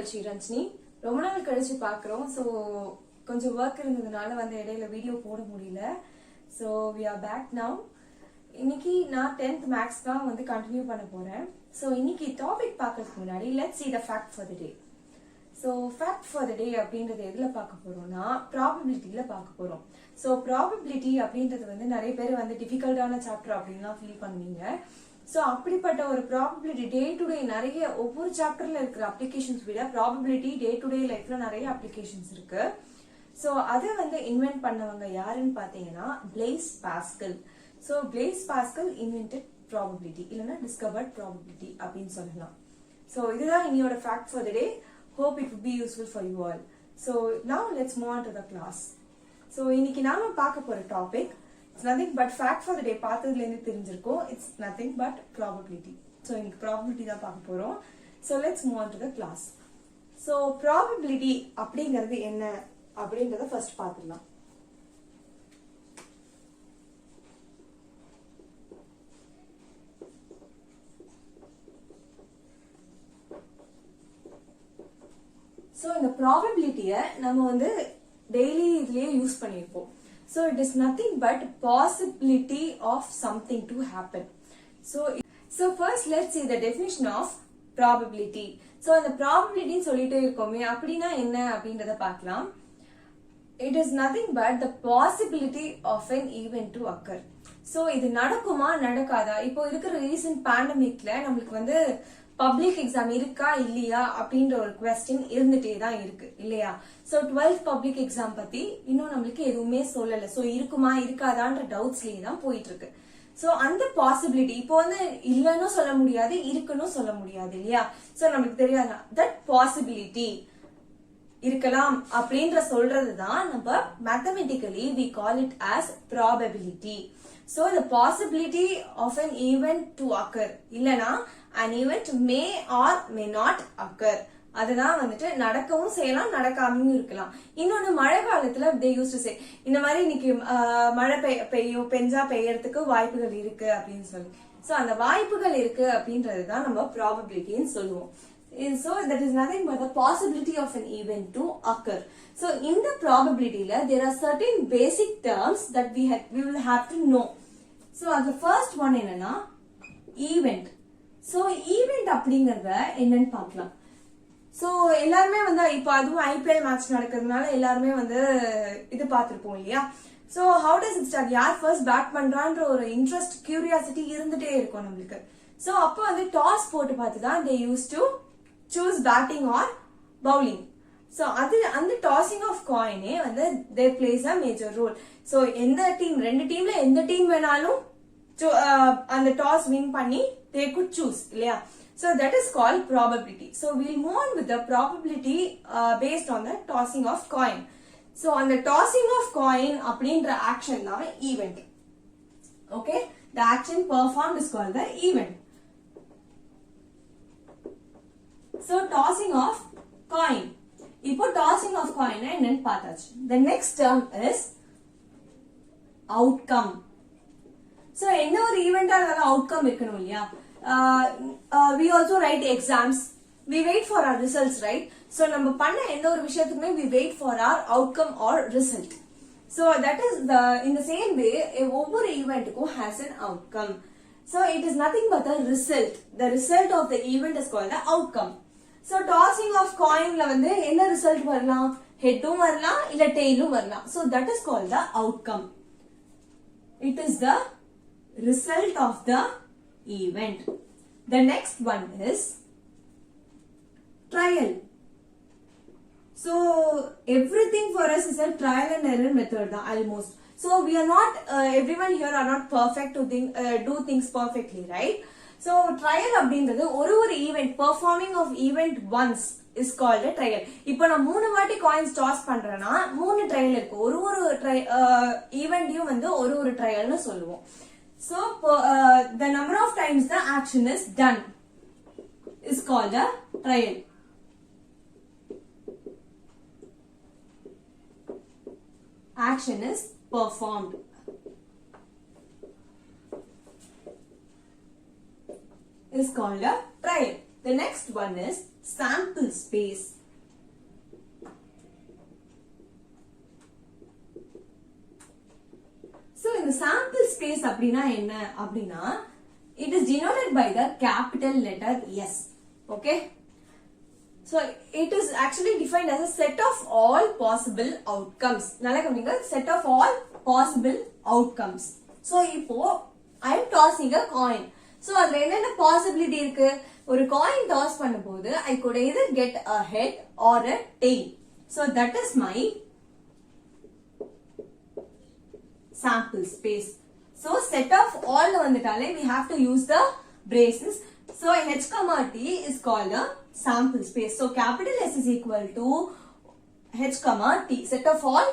கழிச்சு ரஞ்சினி ரொம்ப நாள் கழிச்சு பாக்குறோம். ஸோ கொஞ்சம் ஒர்க் இருந்ததுனால வந்து இடையில வீடியோ போட முடியல. So we are back now. இன்னைக்கு நான் 10th மேக்ஸ் தான் வந்து கண்டினியூ பண்ண போறேன். ஸோ இன்னைக்கு டாபிக் பார்க்கறதுக்கு முன்னாடி let's see the fact for the day. So fact for the day அப்படின்றது எதுல பார்க்க போறோம்னா ப்ராபபிலிட்டியில பார்க்க போறோம். ஸோ ப்ராபபிலிட்டி அப்படின்றது வந்து நிறைய பேர் வந்து டிஃபிகல்ட்டான சாப்டர் அப்படின்லாம் ஃபீல் பண்ணுவீங்க. ஸோ அப்படிப்பட்ட ஒரு ப்ராபபிலிட்டி டே டு டே நிறைய ஒவ்வொரு சாப்டர்ல இருக்கிற அப்ளிகேஷன்ஸ் விட ப்ராபபிலிட்டி டே டு டே லைஃப்ல நிறைய அப்ளிகேஷன்ஸ் இருக்கு. ஸோ அதை வந்து இன்வென்ட் பண்ணவங்க யாருன்னு பாத்தீங்கன்னா place pascal. So place pascal invented probability இல்லைன்னா டிஸ்கவர்ட் ப்ராபபிலிட்டி அப்படின்னு சொல்லலாம். ஸோ இதுதான் இன்னையோட fact for the day. Hope it would be useful for you all. So now let's move on to the class. So இன்னைக்கு நாம பார்க்க போற topic it's nothing but fact for the day. பார்த்ததுல இருந்து தெரிஞ்சிருக்கும் it's nothing but probability. So இன்னைக்கு probability தான் பார்க்க போறோம். So let's move on to the class. So probability அப்படிங்கிறது என்ன அப்படிங்கறத ஃபர்ஸ்ட் பார்த்துடலாம். So இந்த ப்ராபபிலிட்டியை நம்ம வந்து டெய்லி இதுலயே யூஸ் பண்ணிருப்போம். So it is nothing but possibility of something to happen. So first let's see the definition of probability. So அந்த probability சொல்லிட்டே இருக்கோமே அப்படின்னா என்ன அப்படின்றத பார்க்கலாம். It is nothing but the possibility of an event to occur. So இது நடக்குமா நடக்காதா? இப்போ இருக்கிற ரீசன்ட் பேண்டமிக்ல நம்மளுக்கு வந்து பப்ளிக் எக்ஸாம் இருக்கா இல்லையா அப்படின்ற ஒரு கொஸ்டின் இருந்துட்டே தான் இருக்கு இல்லையா? சோ 12th பப்ளிக் எக்ஸாம் பத்தி இன்னும் நம்மளுக்கு எதுவுமே சொல்லல. சோ இருக்குமா இருக்காதான்ற டவுட்ஸ்லயே தான் போயிட்டு இருக்கு. சோ அந்த பாசிபிலிட்டி இப்போ வந்து இல்லன்னு சொல்ல முடியாது, இருக்குன்னு சொல்ல முடியாது இல்லையா? சோ நமக்கு தெரியாது தட் பாசிபிலிட்டி இருக்கலாம் அப்படின்ற சொல்றதுதான் நம்ம mathematically we call it as probability. So the possibility of an event to occur இல்லனா an event may or may not occur. அதுதான் வந்துட்டு நடக்கவும் செய்யலாம் நடக்காமையும் இருக்கலாம். இன்னொன்னு மழை காலத்துல they used to say இந்த மாதிரி இன்னைக்கு மழை பெய்யறதுக்கு வாய்ப்புகள் இருக்கு அப்படின்னு சொல்லி. சோ அந்த வாய்ப்புகள் இருக்கு அப்படின்றதுதான் நம்ம ப்ராபபிலிட்டின்னு சொல்லுவோம். So that is nothing but the possibility of an event to occur. So in the probability there are certain basic terms that we will have to know. So the first one என்னன்னா event. So event அப்படிங்கறத என்னன்னு பார்க்கலாம். So எல்லாருமே வந்து இப்போ அதுவும் IPL match நடக்கிறதுனால எல்லாருமே வந்து இது பார்த்திருப்போம் இல்லையா? So how does it start? யார் ஃபர்ஸ்ட் பேட் பண்றான்ற ஒரு இன்ட்ரெஸ்ட் கியூரியாசிட்டி இருந்துட்டே இருக்கும் நம்மளுக்கு. So அப்போ வந்து டாஸ் போட்டு பார்த்து தான் they used to choose batting or bowling. So அந்த tossing of coin வந்து they plays a major role. So எந்த டீம் ரெண்டு டீம்ல எந்த டீம் வேணாலும் அந்த டாஸ் வின் பண்ணி they could choose இல்லையா? So that is called probability. So we'll move on with the probability based on the tossing of coin. So அந்த tossing of coin அப்படின்ற action தான் event. Okay, the action performed is called the event. So tossing of coin. இப்போ tossing of coin என்னன்னு பார்த்தாச்சு. The next term is outcome. So என்ன ஒரு ஈவெண்டா இருந்தாலும் outcome இருக்கணும் இல்லையா? We also write exams. We wait for our results, right? So நம்ம பண்ண எந்த ஒரு விஷயத்துக்குமே we wait for our outcome or result. So that is in the same way ஒவ்வொரு ஈவென்ட்டுக்கும் has an outcome. So it is nothing but the result. The result of the event is called the outcome. So tossing of coinல வந்து என்ன result வரலாம்? ஹெட்டும் வரலாம் இல்ல டெயிலும் வரலாம். So that is called the outcome. It is the result of the event. The next one is trial. So everything for us is a trial and error method da almost. So we are not everyone here are not perfect to do things perfectly, right? So trial அப்படிங்கிறது ஒரு event performing of event once is called trial. இப்போ நான் 3 வாட்டி coins toss பண்றேன்னா 3 trial இருக்கு. ஒரு ஈவென்ட்டையும் வந்து ஒரு ட்ரையல்னு சொல்லுவோம். So the number of times the action is done is called a trial. Action is performed is called a trial. The next one is sample space. So in the sample space அப்படினா என்ன அப்படினா it is denoted by the capital letter S. Okay, so it is actually defined as a set of all possible outcomes. நல்லா கவனிங்க, set of all possible outcomes. So இப்போ I am tossing a coin. So அதுல என்னென்ன possibility இருக்கு? ஒரு coin toss பண்ணும்போது I could either get a head or a tail. So that is my sample space. So set of all வந்துட்டாலே we have to use the braces. So H comma T is called a sample space. So capital S is equal to H comma T, set of all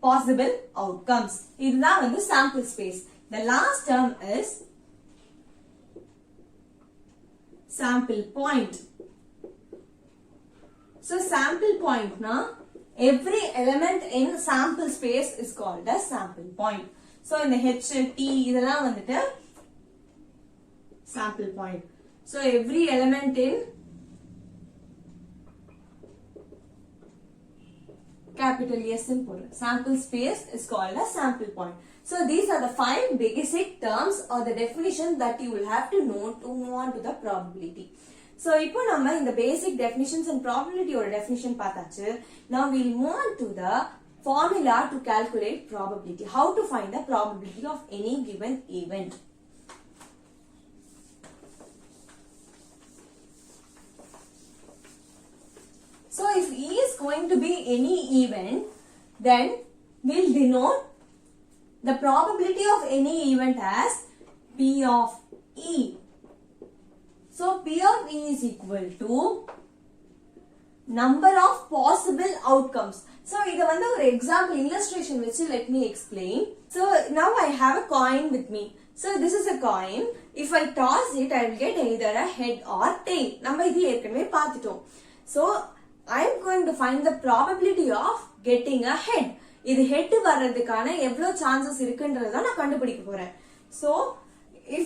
possible outcomes. இதுதான் வந்து sample space. The last term is sample point. So sample point na every element in sample space is called a sample point. So in the H, T இதெல்லாம் வந்துட்டு sample point. So every element in capital S in sample space is called a sample point. So these are the 5 basic terms or the definition that you will have to know to move on to the probability. So இப்போ நம்ம இந்த basic definitions and probability or definition பார்த்தாச்சு. Now we will move on to the formula to calculate probability. How to find the probability of any given event. So if E is going to be any event, then we'll denote the probability of any event as P of E. So P of E is equal to number of possible outcomes. So இது வந்து ஒரு example illustration வச்சு let me explain. So now I have a coin with me. So this is a coin. If I toss it, I will get either a head or tail. நம்ம இது ஏற்கனவே பார்த்துட்டோம். So I am going to find the probability of getting a head. இது head வர்றதுக்கான எவ்வளவு chances இருக்குன்றத நான் கண்டுபிடிக்க போறேன். So if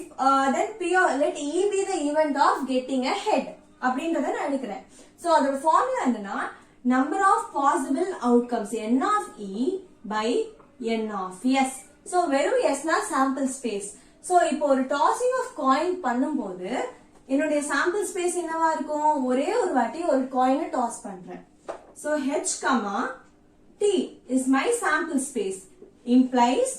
then P of, let E be the event of getting a head அப்படின்றத நான் எடுக்கிறேன். So அதோட formula என்னன்னா number of possible outcomes n of E by n of S. So வெறும் S னா sample space. So இப்போ ஒரு tossing of coin பண்ணும்போது என்னுடைய sample space என்னவா இருக்கும்? ஒரே ஒரு வாட்டி ஒரு coin toss பண்றேன். So H comma T is my sample space, implies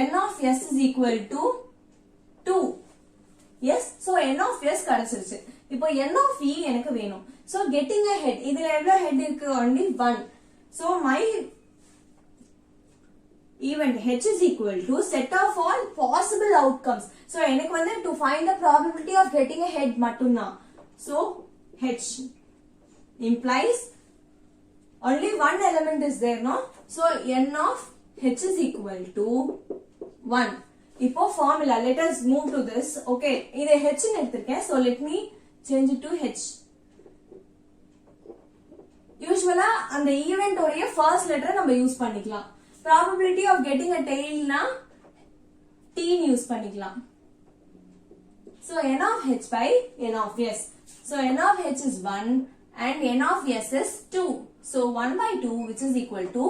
n of S is equal to 2. Yes, so n of S கிடைச்சிருச்சு. இப்போ n of E எனக்கு வேணும். So getting a head, இதுல எவ்வளவு head இருக்கு? Only 1. So my event H is equal to set of all possible outcomes. So எனக்கு வந்து to find the probability of getting a head மட்டும்தான். So H implies only one element is there, no? So n of H is equal to 1. இப்போ formula, let us move to this. Okay, இதை H ன்னு எடுத்திருக்கேன். So let me change it to H. Usually அந்த event உடைய first letter நம்ம use பண்ணிக்கலாம். Probability of getting a tail na T use பண்ணிக்கலாம். So n of H by n of S. So n of H is 1 and n of S is 2. So 1 by 2 which is equal to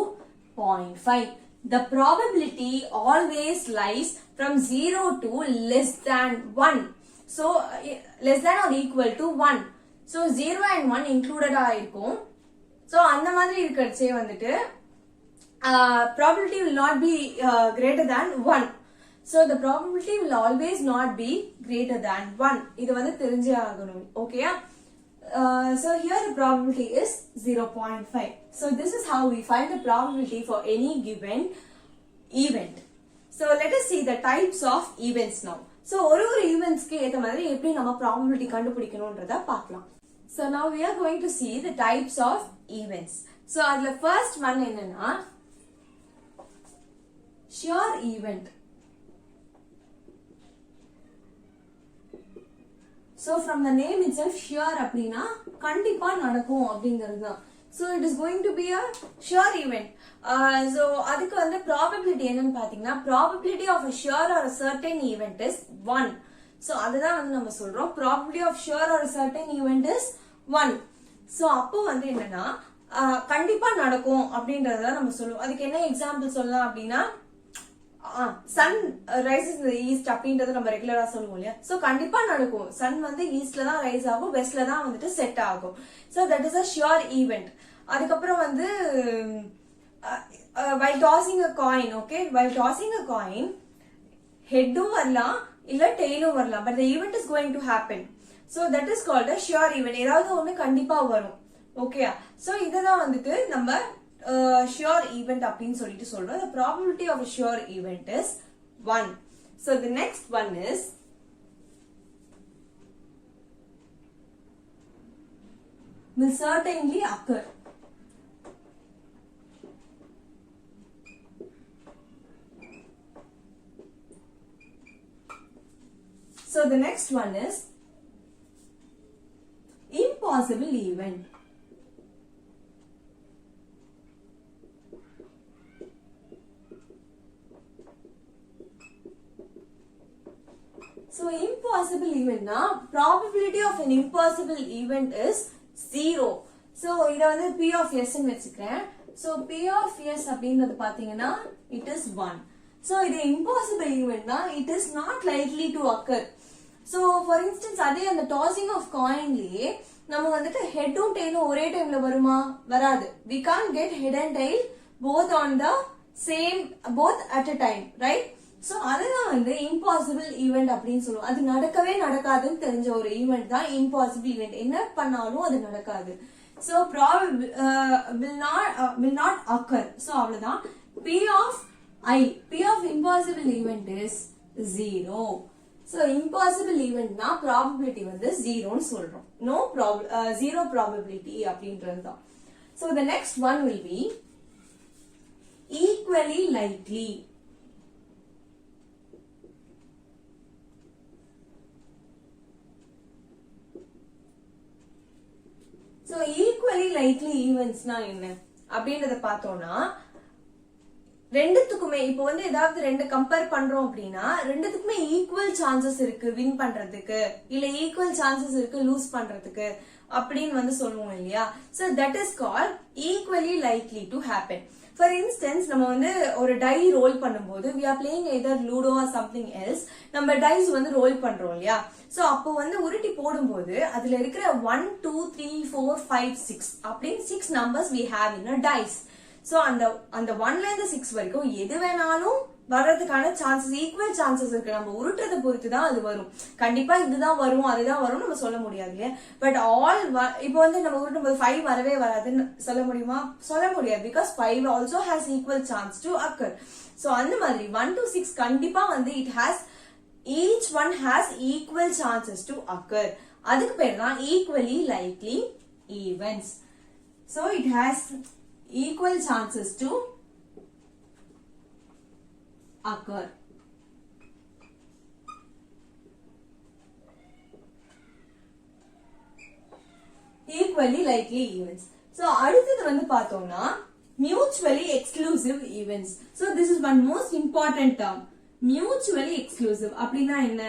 0.5. The probability always lies from 0 to less than 1. So less than or equal to 1. So 0 and 1 included ஆயிருக்கும். So அந்த மாதிரி இருக்கறச்சே வந்துட்டு probability will not be greater than 1. So the probability will always not be greater than 1. இது வந்து தெரிஞ்சே ஆகணும். Okay? So here the probability is 0.5. So this is how we find the probability for any given event. So let us see the types of events now. So ஒரு eventsக்கு ஏத்த மாதிரி எப்படி நம்ம probability கண்டுபிடிக்கணும்ன்றத பார்க்கலாம். So now we are going to see the types of events. So அதுல first one என்னன்னா sure event. So from the name itself sure அப்படினா கண்டிப்பா நடக்கும் அப்படிங்கிறதுதான். So it is going to be a sure event. So அதுக்கு வந்து probability என்னன்னு பாத்தீங்கன்னா probability of a sure or a certain event is 1. So அதுதான் வந்து நம்ம சொல்றோம் probability of sure or certain event is 1. So அப்போ வந்து என்னன்னா கண்டிப்பா நடக்கும் அப்படின்றத நம்ம சொல்லுவோம். அதுக்கு என்ன எக்ஸாம்பிள் சொல்லலாம் அப்படின்னா சன் ரைசஸ் இந்த ஈஸ்ட் அப்படின்றத நம்ம ரெகுலரா சொல்லுவோம் இல்லையா. சோ கண்டிப்பா நடக்கும். சன் வந்து ஈஸ்ட்ல தான் ரைஸ் ஆகும், வெஸ்ட்ல தான் வந்துட்டு செட் ஆகும். So that is a sure event. அதுக்கப்புறம் வந்து while tossing a coin, okay, while tossing a coin ஹெட்டும் வரலாம் இல்ல டெய்லும் வரலாம், but the event is going to happen. So that is called a sure event. ஏதாவது ஒண்ணு கண்டிப்பா வரும். ஓகே, சோ இததான் வந்துட்டு நம்ம sure event அப்படின்னு சொல்லிட்டு சொல்றோம். The probability of a sure event is 1. So the next one is will certainly occur. So the next one is impossible event. So impossible event na probability of an impossible event is 0. So இத வந்து P of S ன்னு வெச்சுக்கிறேன். So P of S அப்படிங்கிறது பாத்தீங்கன்னா it is 1. So இது impossible event na it is not likely to occur. So for instance அதே அந்த tossing of coinலயே நம்ம வந்துட்டு ஹெட்டும் டெய்லும் ஒரே டைம்ல வருமா? வராது. We can't get head and tail both on the same both at a time, right? So அதுதான் வந்து இம்பாசிபிள் ஈவெண்ட் அப்படின்னு சொல்லுவோம். அது நடக்கவே நடக்காதுன்னு தெரிஞ்ச ஒரு ஈவெண்ட் தான் இம்பாசிபிள் ஈவெண்ட். என்ன பண்ணாலும் அது நடக்காது. So will not occur. So அவ்வளவுதான். P of impossible event is 0. So impossible ஈவெண்ட்னா ப்ராபபிலிட்டி வந்து 0ன்னு சொல்றோம். zero probability அப்படின்றதுதான். So the next one will be equally likely. So equally likely events na என்ன அப்படின்றத பார்த்தோம்னா ரெண்டுத்துக்குமே இப்போ வந்து ஏதாவது ரெண்டு கம்பேர் பண்றோம் அப்படின்னா ரெண்டுத்துக்குமே ஈக்குவல் சான்சஸ் இருக்கு வின் பண்றதுக்கு இல்ல ஈக்குவல் சான்சஸ் இருக்கு லூஸ் பண்றதுக்கு அப்படின்னு வந்து சொல்லுவோம் இல்லையா. So that is called equally likely to happen. For instance நம்ம வந்து ஒரு டை ரோல் பண்ணும்போது we are playing either ludo or something else, நம்ம டைஸ் வந்து ரோல் பண்றோம் இல்லையா. சோ அப்போ வந்து உருட்டி போடும்போது அதுல இருக்கிற 1 2 3 4 5 6 அப்படின்னு 6 numbers we have in a dice. So அந்த 1ல இருந்து 6 வரைக்கும் எது வேணாலும் வர்றதுக்கான சான்சஸ் ஈக்குவல் சான்சஸ் இருக்கு. நம்ம உருட்டுறதை பொறுத்து தான் அது வரும். கண்டிப்பா இதுதான் வரும் அதுதான் வரும் நம்ம சொல்ல முடியாது இல்லையா. பட் இப்போ வந்து நம்ம உருட்டும் போது 5 வரவே வராதுன்னு சொல்ல முடியுமா? சொல்ல முடியாது. Because 5 also has equal chance to occur. So அந்த மாதிரி 1 to 6 கண்டிப்பா வந்து each one has equal chances to occur. அதுக்கு பேர் தான் equally likely events. So it has equal chances to occur. Equally likely events. So அடுத்தது வந்து பார்த்தோம்னா mutually exclusive events. So this is one most important term. Mutually exclusive அப்படின்னா என்ன?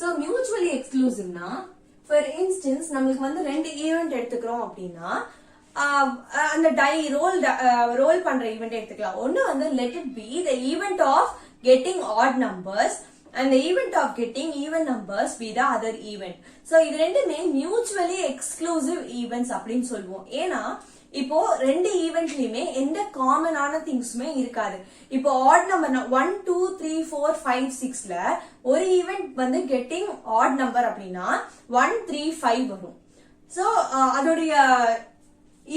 So mutually exclusive na for instance நம்மளுக்கு வந்து ரெண்டு event எடுத்துக்கிறோம் அப்படின்னா அந்த டை ரோல் பண்ற ஈவென்ட் எடுத்துக்கலாம். ஒன்னு வந்து let it be the event of getting odd numbers and the event of getting even numbers be the other event. So இது ரெண்டுமே mutually exclusive events அப்படின்னு சொல்லுவோம். ஏன்னா இப்போ ரெண்டு ஈவென்ட்லயுமே எந்த காமனான திங்ஸுமே இருக்காது. இப்போ ஆட் நம்பர் 1 2 3 4 5 6ல ஒரு ஈவென்ட் வந்து கெட்டிங் ஆட் நம்பர் அப்படின்னா 1 3 5 வரும். சோ அதோடைய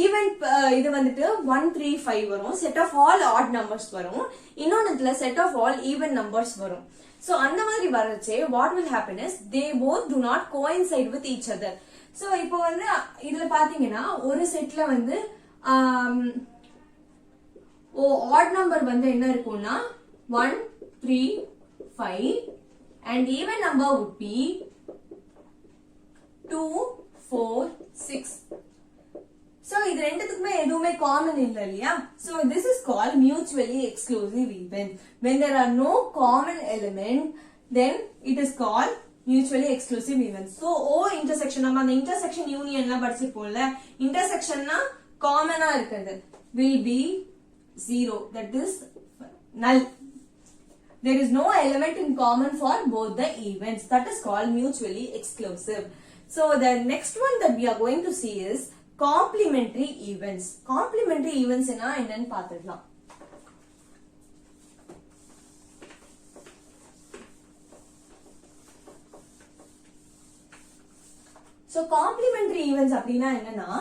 ஈவென்ட் இது வந்துட்டு 1 3 5 வரும். Set of all odd numbers வரும். இன்னொன்னுல set of all even numbers வரும். சோ அந்த மாதிரி வரச்சே what will happen is they both do not coincide with each other. So இப்போ வந்து இதுல பாத்தீங்கன்னா ஒரு செட்ல வந்து ஆட் நம்பர் வந்து என்ன இருக்கும்னா 1 3 5 and even number would be 2 4 6. So இது ரெண்டுத்துக்குமே எதுவுமே எதுவுமே காமன் இல்ல இல்லையா? So this is called mutually exclusive event. When there are no common element, then it is called mutually exclusive event. So O intersection, நம்ம அந்த intersection unionல படிச்சிருப்போம்ல, intersectionனா காமனா இருக்குது will be 0, that is null. There is no element in common for both the events, that is called mutually exclusive. So the next one that we are going to see is complementary events. Complementary events என்னன்னு பார்த்துடலாம். So complementary events அப்படின்னா என்னன்னா,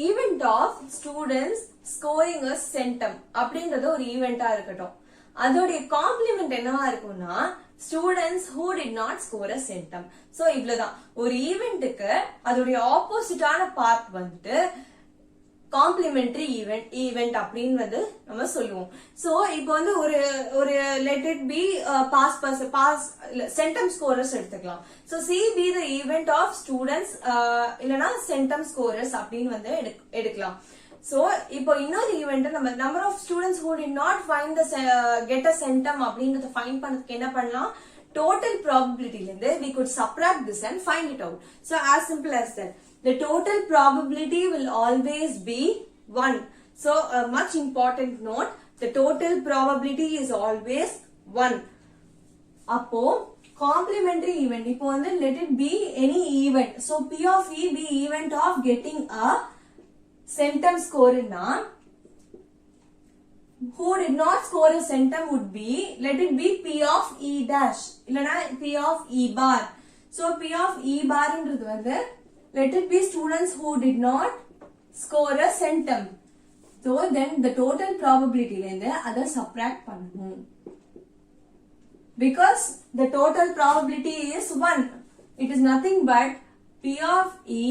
event of students scoring a centum அப்படின்றது ஒரு ஈவெண்டா இருக்கட்டும். அதோடைய complement என்னவா இருக்கும்னா students who did not score a centum. So இவ்வளவுதான். ஒரு ஈவென்ட்க்கு அதோடைய ஆப்போசிட்டான பார்ட் வந்துட்டு காம்ப்ளிமெண்டரி ஈவென்ட் அப்படின்னு நம்ம சொல்லுவோம். சோ இப்போ வந்து ஒரு let it be pass centum scorers எடுத்துக்கலாம். So C be the event of students இல்லனா centum scorers அப்படின்னு எடுக்கலாம். So இப்போ இன்னொரு ஈவென்ட் நம்ம number of students who did not find the get a centum அப்படிங்கறத ஃபைண்ட் பண்ணதுக்கு என்ன பண்ணலாம், total probability ல இருந்து we could subtract this and find it out. So as simple as that. The total probability will always be 1. So a much important note, the total probability is always 1. அப்போ complementary event, இப்போ வந்து let it be any event. So P of E be event of getting a centum score na, who did not score a centum would be, let it be P of E dash இல்லனா P of E bar. So P of E bar ன்றது வந்து let it be students who did not score a centum. So then the total probability ல இருந்து அத subtract பண்ணனும். Because the total probability is 1. It is nothing but P of E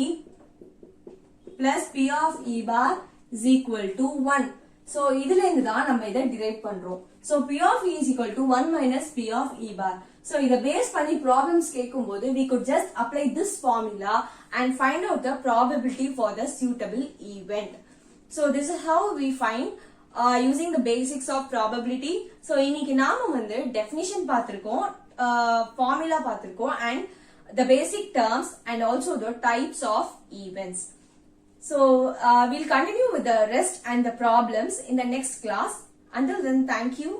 plus P of E bar is equal to 1. So இதுல இருந்து தான் நம்ம இத derive பண்றோம். So P of E is equal to 1 minus P of E bar. So இத base பண்ணி problems கேக்கும்போது we could just apply this formula and find out the probability for the suitable event. So this is how we find using the basics of probability. So இன்னைக்கு நாம வந்து definition பார்த்திருக்கோம், formula பார்த்திருக்கோம் and the basic terms and also the types of events. So we'll continue with the rest and the problems in the next class. Until then, thank you.